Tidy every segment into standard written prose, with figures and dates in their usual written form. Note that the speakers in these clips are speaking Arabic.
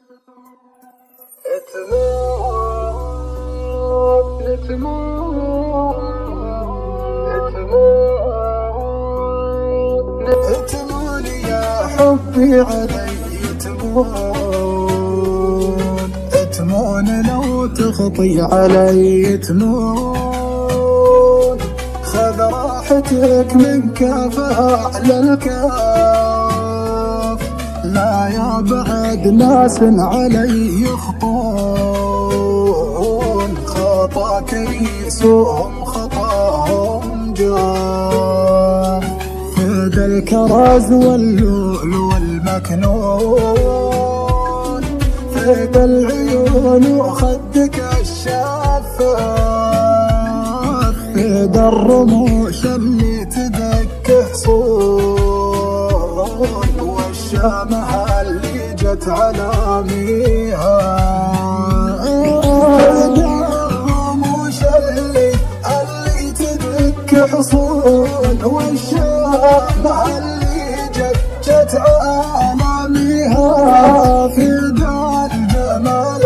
تمون يا حبي علي تمون، تمون لو تخطي علي تمون، خذ راحتك من كافة للكاف، لا يا بعد ناس علي يخطون، خطاك يسوهم خطاهم جاف، فدا الكرز واللؤل والمكنون، فدا العيون وخدك الشفاف، فدا الرموش اللي تدك حصون، والشامة اللي جت على ميها، فدا الرموش اللي تدك حصون، والشامة اللي جت على ميها، فدا الجمال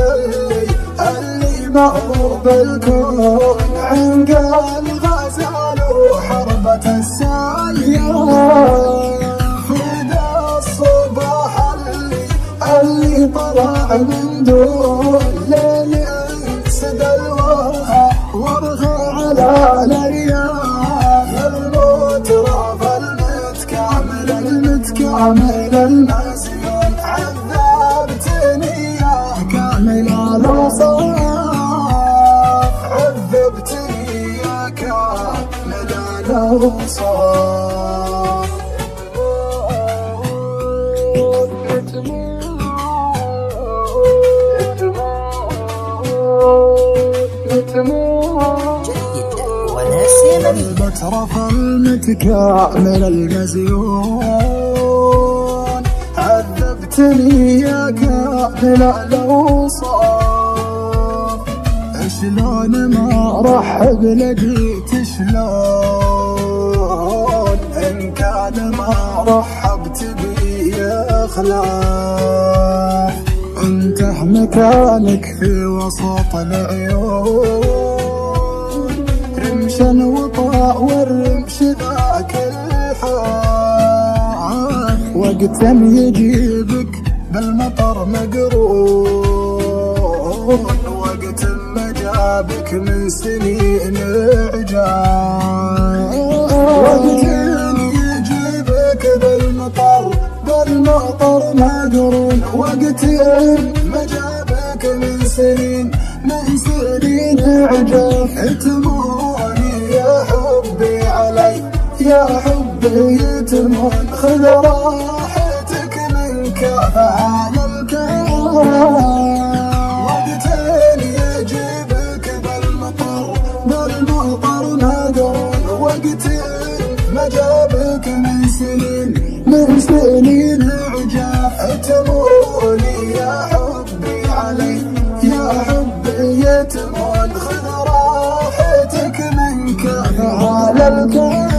اللي معروف بالكون، عنقى الغزال وحربة السيار، فدا الصباح اللي طلع من دون ليل يسد الورخة ورخة على الأرياف، المترف المتكامل المزيون، عذبتني يا كامل الأوصاف، عذبتني يا كامل الأوصاف. المترف المتكامل المزيون، عذبتني يا كامل الأوصاف، شلون ما رحب لقيت شلون، إن كان ما رحبت بي يا خلاف، انت مكانك في وسط العيون، رمشا وطاء والرمش ذاك الحال، وقت يجيبك بالمطر مقرون، وقت ما جابك من سنين عجال، وقت يجيبك بالمطر مقرون، وقت ما جابك من سنين عجال، تموني يا حبي علي يا حبي تمون، خذ راحتك من كافة على الكاف، وقت يجيبك بالمطر نادرون، وقت ما جابك من سنين عجاف، تموني يا حبي علي يا حبي تمون، خذ راحتك من كافة على الكاف.